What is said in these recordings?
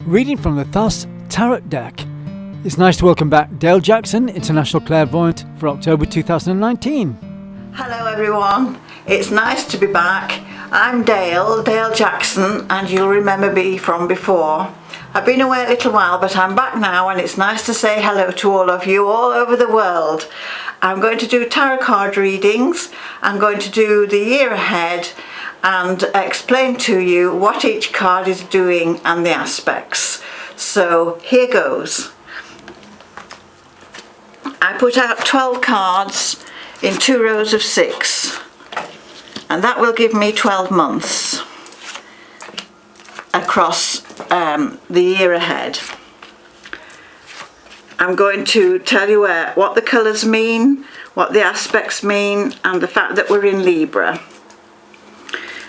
Reading from the Thus Tarot deck. It's nice to welcome back Dale Jackson, International Clairvoyant, for October 2019. Hello everyone, it's nice to be back. I'm Dale Jackson, and you'll remember me from before. I've been away a little while, but I'm back now, and it's nice to say hello to all of you all over the world. I'm going to do tarot card readings. I'm going to do the year ahead and explain to you what each card is doing and the aspects. So here goes. I put out 12 cards in 2 rows of 6, and that will give me 12 months across the year ahead. I'm going to tell you what the colours mean, what the aspects mean, and the fact that we're in Libra.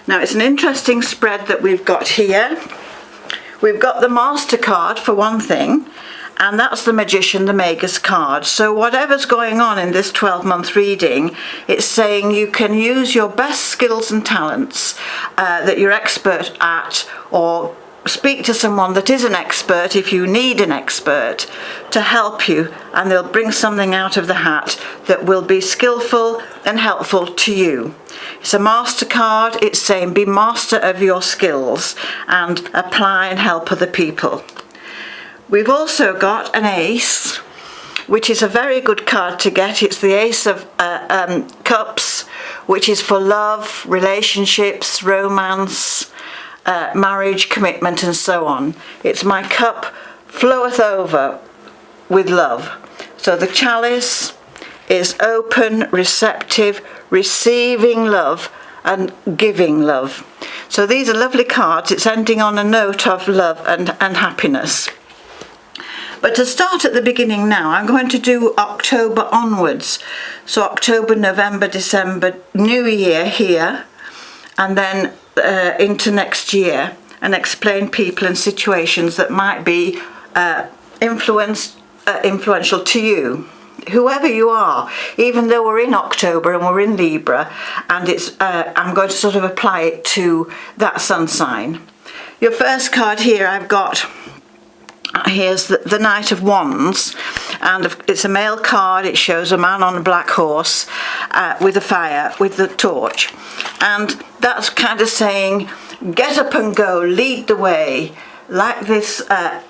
Now, it's an interesting spread that we've got here. We've got the Master card for one thing, and that's the Magician, the Magus card. So whatever's going on in this 12-month reading, it's saying you can use your best skills and talents that you're expert at, or speak to someone that is an expert if you need an expert to help you, and they'll bring something out of the hat that will be skillful and helpful to you. It's a Master card. It's saying be master of your skills and apply and help other people. We've also got an Ace, which is a very good card to get. It's the Ace of Cups, which is for love, relationships, romance, marriage, commitment, and so on. It's my cup floweth over with love. So the chalice is open, receptive, receiving love and giving love. So these are lovely cards. It's ending on a note of love and happiness. But to start at the beginning now, I'm going to do October onwards. So October, November, December, New Year here, and then into next year, and explain people and situations that might be influential to you, whoever you are. Even though we're in October and we're in Libra, and it's I'm going to sort of apply it to that sun sign. Your first card here I've got, here's the Knight of Wands, and it's a male card. It shows a man on a black horse with a fire, with the torch, and that's kind of saying get up and go, lead the way, like this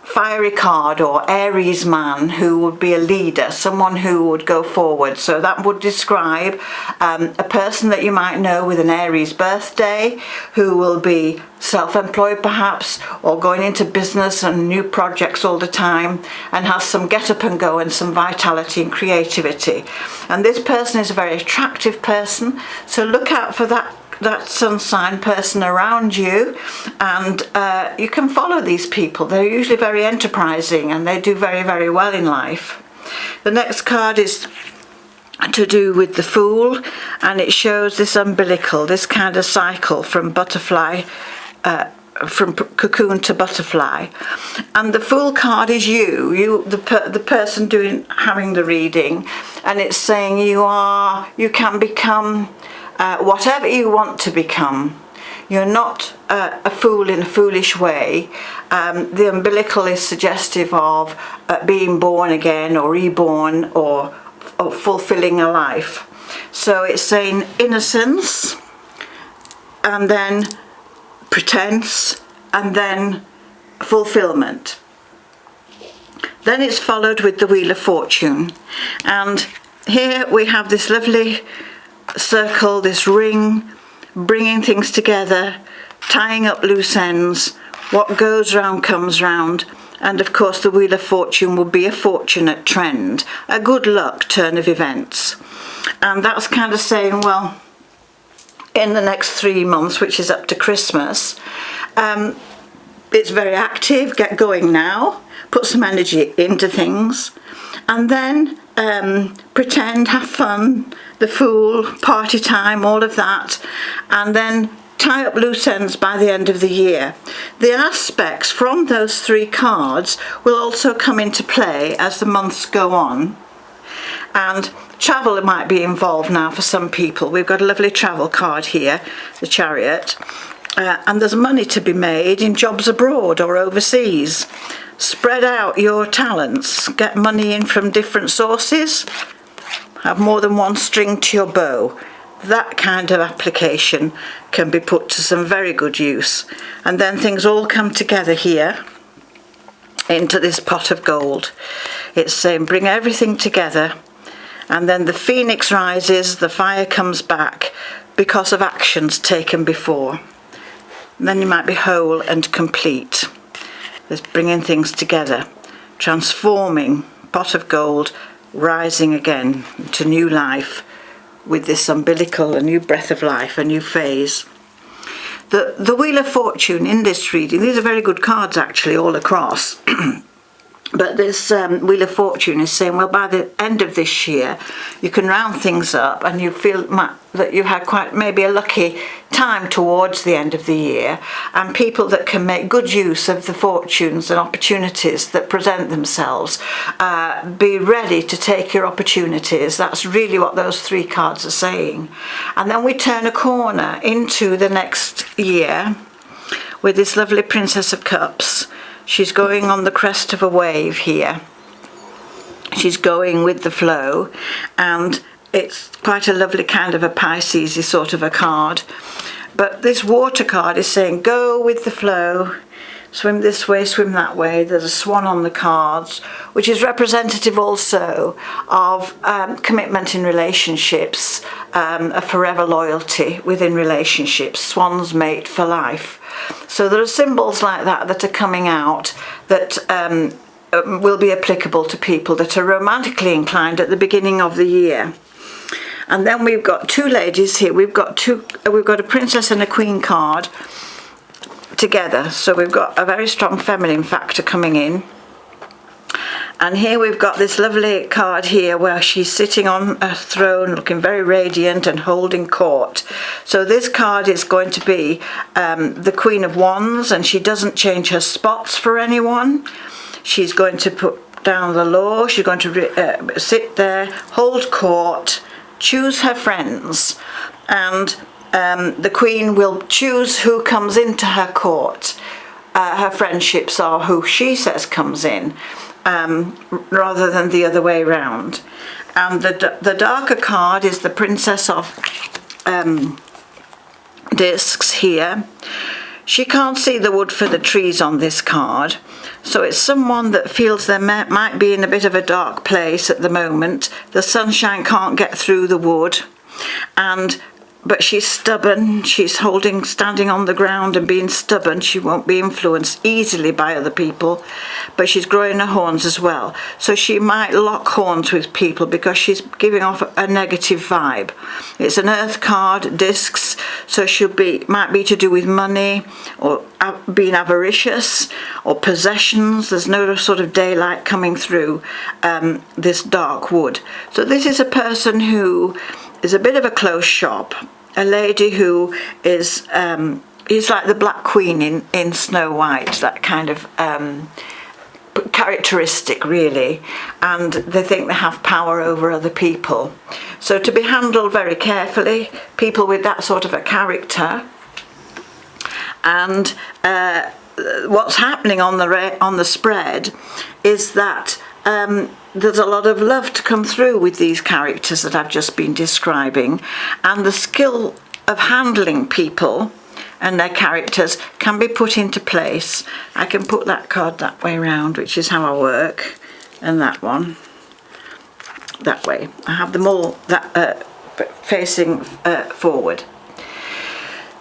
fiery card, or Aries man who would be a leader, someone who would go forward. So that would describe a person that you might know with an Aries birthday, who will be self-employed perhaps, or going into business and new projects all the time, and has some get up and go and some vitality and creativity. And this person is a very attractive person, so look out for that sun sign person around you, and you can follow these people. They're usually very enterprising and they do very, very well in life. The next card is to do with the Fool, and it shows this umbilical, this kind of cycle from butterfly, from cocoon to butterfly. And the Fool card is the person having the reading, and it's saying you can become whatever you want to become. You're not a fool in a foolish way. The umbilical is suggestive of being born again, or reborn, or fulfilling a life. So it's saying innocence, and then pretense, and then fulfillment. Then it's followed with the Wheel of Fortune, and here we have this lovely circle, this ring, bringing things together, tying up loose ends. What goes round comes round, and of course the Wheel of Fortune will be a fortunate trend, a good luck turn of events. And that's kind of saying, well, in the next 3 months, which is up to Christmas, it's very active. Get going now, put some energy into things, and then pretend, have fun, the Fool, party time, all of that, and then tie up loose ends by the end of the year. The aspects from those 3 cards will also come into play as the months go on, and travel might be involved now for some people. We've got a lovely travel card here, the Chariot, and there's money to be made in jobs abroad or overseas. Spread out your talents, get money in from different sources, have more than one string to your bow. That kind of application can be put to some very good use. And then things all come together here into this pot of gold. It's saying bring everything together, and then the phoenix rises, the fire comes back because of actions taken before. And then you might be whole and complete. There's bringing things together, transforming, pot of gold, rising again to new life with this umbilical, a new breath of life, a new phase. The Wheel of Fortune in this reading, these are very good cards actually all across, but this Wheel of Fortune is saying, well, by the end of this year, you can round things up and you feel that you had quite maybe a lucky time towards the end of the year, and people that can make good use of the fortunes and opportunities that present themselves, be ready to take your opportunities. That's really what those three cards are saying. And then we turn a corner into the next year with this lovely Princess of Cups. She's going on the crest of a wave here. She's going with the flow, and it's quite a lovely kind of a Pisces-y sort of a card. But this water card is saying go with the flow, swim this way, swim that way. There's a swan on the cards, which is representative also of commitment in relationships, a forever loyalty within relationships, swans mate for life. So there are symbols like that that are coming out that will be applicable to people that are romantically inclined at the beginning of the year. And then we've got two ladies here. We've got a princess and a queen card together. So we've got a very strong feminine factor coming in. And here we've got this lovely card here where she's sitting on a throne looking very radiant and holding court. So this card is going to be the Queen of Wands, and she doesn't change her spots for anyone. She's going to put down the law. She's going to sit there, hold court, choose her friends, and the Queen will choose who comes into her court. Her friendships are who she says comes in, rather than the other way round. And the darker card is the Princess of Discs here. She can't see the wood for the trees on this card, so it's someone that feels they might be in a bit of a dark place at the moment. The sunshine can't get through the wood, but she's stubborn. She's standing on the ground and being stubborn. She won't be influenced easily by other people, but she's growing her horns as well. So she might lock horns with people because she's giving off a negative vibe. It's an earth card, discs, so might be to do with money or being avaricious or possessions. There's no sort of daylight coming through this dark wood. So this is a person who is a bit of a close shop, a lady who is like the Black Queen in Snow White, that kind of characteristic really, and they think they have power over other people. So to be handled very carefully, people with that sort of a character. And what's happening on the spread is that there's a lot of love to come through with these characters that I've just been describing, and the skill of handling people and their characters can be put into place. I can put that card that way round, which is how I work, and that one that way. I have them all facing forward.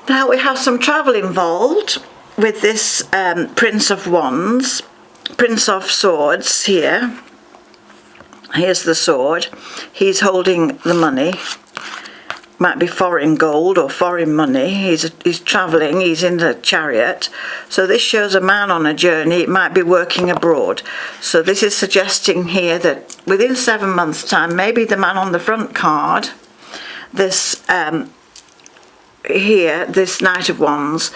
Now we have some travel involved with this Prince of Wands, Prince of Swords here. Here's the sword. He's holding the money. Might be foreign gold or foreign money. He's travelling. He's in the chariot. So this shows a man on a journey. It might be working abroad. So this is suggesting here that within 7 months' time, maybe the man on the front card, this here, this Knight of Wands,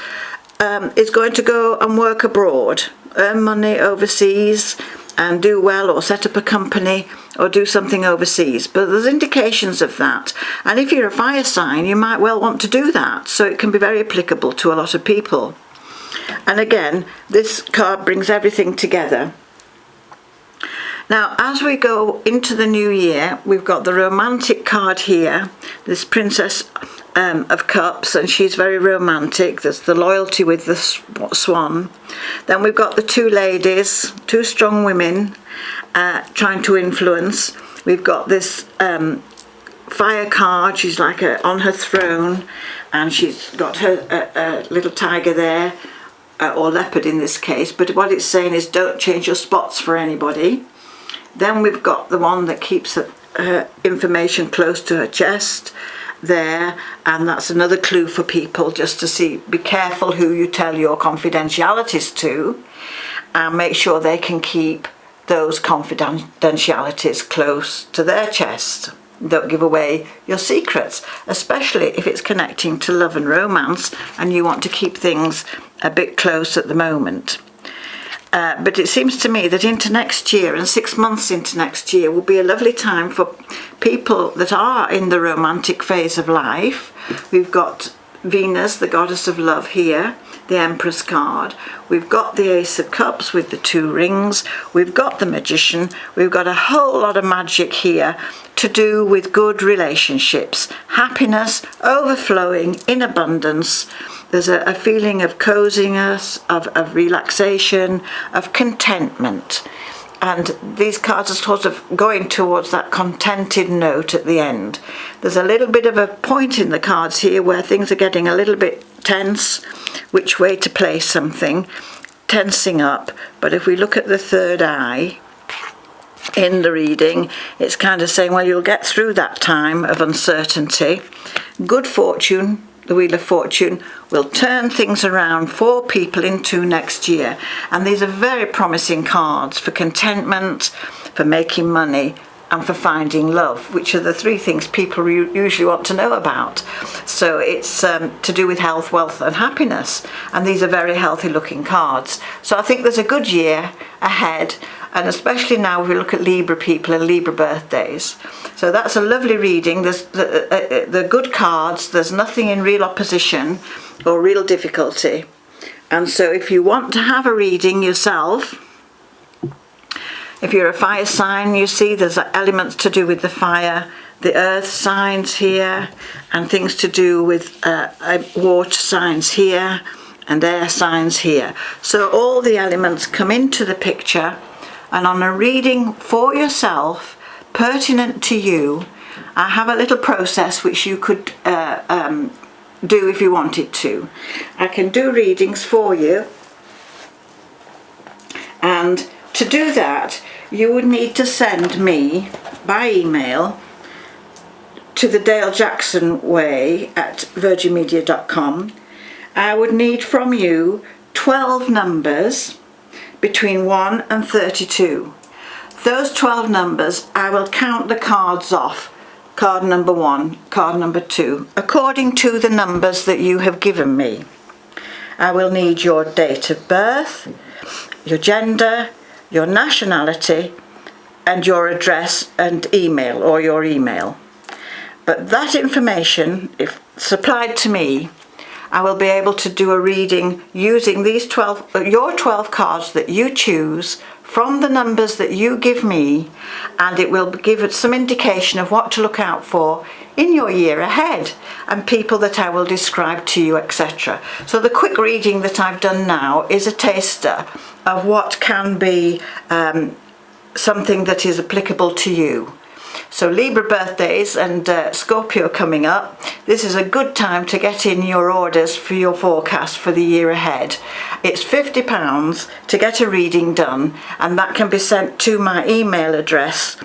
is going to go and work abroad, earn money overseas, and do well, or set up a company or do something overseas. But there's indications of that. And if you're a fire sign, you might well want to do that. So it can be very applicable to a lot of people. And again, this card brings everything together. Now, as we go into the new year, we've got the romantic card here, this Princess of Cups, and she's very romantic. There's the loyalty with the swan. Then we've got the two ladies, two strong women trying to influence. We've got this fire card. She's like on her throne, and she's got her little tiger there, or leopard in this case. But what it's saying is, don't change your spots for anybody. Then we've got the one that keeps her information close to her chest there, and that's another clue for people, just to see, be careful who you tell your confidentialities to, and make sure they can keep those confidentialities close to their chest. Don't give away your secrets, especially if it's connecting to love and romance and you want to keep things a bit close at the moment. But it seems to me that into next year, and 6 months into next year, will be a lovely time for people that are in the romantic phase of life. We've got Venus, the goddess of love here, the Empress card. We've got the Ace of Cups with the two rings. We've got the Magician. We've got a whole lot of magic here to do with good relationships, happiness, overflowing in abundance. There's a feeling of coziness, of relaxation, of contentment. And these cards are sort of going towards that contented note at the end. There's a little bit of a point in the cards here where things are getting a little bit tense, which way to place something, tensing up. But if we look at the third eye in the reading, it's kind of saying, well, you'll get through that time of uncertainty. Good fortune, the Wheel of Fortune, will turn things around for people into next year. And these are very promising cards for contentment, for making money, and for finding love, which are the three things people usually want to know about. So it's to do with health, wealth and happiness. And these are very healthy looking cards. So I think there's a good year ahead, and especially now if we look at Libra people and Libra birthdays. So that's a lovely reading. There's the good cards. There's nothing in real opposition or real difficulty. And so if you want to have a reading yourself, if you're a fire sign, you see there's elements to do with the fire, the earth signs here, and things to do with water signs here, and air signs here. So all the elements come into the picture, and on a reading for yourself, pertinent to you, I have a little process which you could do if you wanted to. I can do readings for you, and to do that, you would need to send me by email to the Dale Jackson Way at virginmedia.com. I would need from you 12 numbers between 1 and 32. Those 12 numbers, I will count the cards off. Card number 1, card number 2, according to the numbers that you have given me. I will need your date of birth, your gender, your nationality, and your address and email, or your email. But that information, if supplied to me, I will be able to do a reading using these your 12 cards that you choose from the numbers that you give me, and it will give it some indication of what to look out for in your year ahead, and people that I will describe to you, etc. So the quick reading that I've done now is a taster of what can be something that is applicable to you. So Libra birthdays and Scorpio coming up, this is a good time to get in your orders for your forecast for the year ahead. It's £50 to get a reading done, and that can be sent to my email address,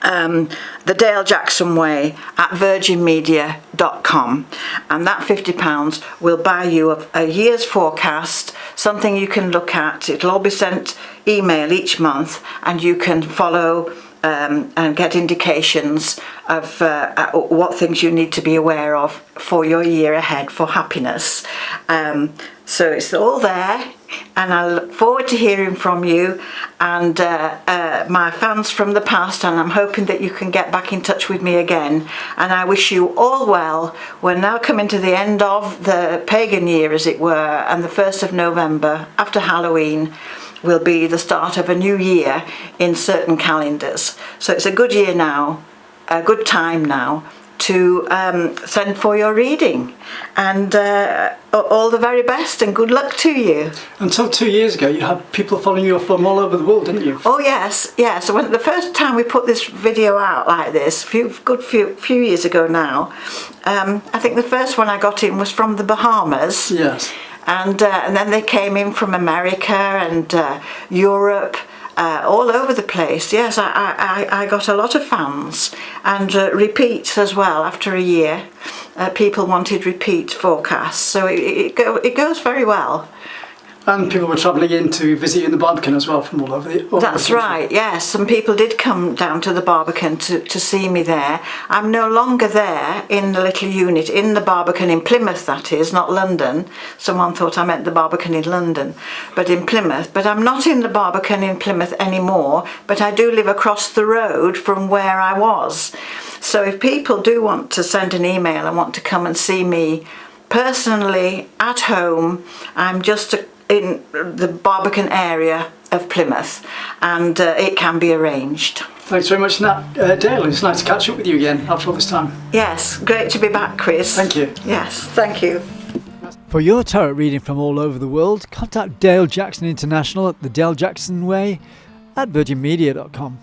the Dale Jackson Way at virginmedia.com, and that £50 will buy you a year's forecast, something you can look at. It'll all be sent email each month, and you can follow and get indications of what things you need to be aware of for your year ahead for happiness. So it's all there, and I look forward to hearing from you and my fans from the past, and I'm hoping that you can get back in touch with me again. And I wish you all well. We're now coming to the end of the pagan year, as it were, and the 1st of November, after Halloween, will be the start of a new year in certain calendars. So it's a good year now, a good time now to send for your reading, and all the very best and good luck to you. Until 2 years ago, you had people following you from all over the world, didn't you? Oh yes. So when the first time we put this video out like this, few years ago now, I think the first one I got in was from the Bahamas. Yes. And then they came in from America and Europe. All over the place. Yes, I got a lot of fans, and repeats as well after a year. People wanted repeat forecasts, so it goes very well. And people were travelling in to visit you in the Barbican as well from all over the That's right, yes. Some people did come down to the Barbican to see me there. I'm no longer there in the little unit, in the Barbican in Plymouth, that is, not London. Someone thought I meant the Barbican in London, but in Plymouth. But I'm not in the Barbican in Plymouth anymore, but I do live across the road from where I was. So if people do want to send an email and want to come and see me personally at home, I'm just in the Barbican area of Plymouth, and it can be arranged. Thanks very much, Dale. It's nice to catch up with you again after all this time. Yes, great to be back, Chris. Thank you. Yes, thank you. For your tarot reading from all over the world, contact Dale Jackson International at the Dale Jackson Way at virginmedia.com.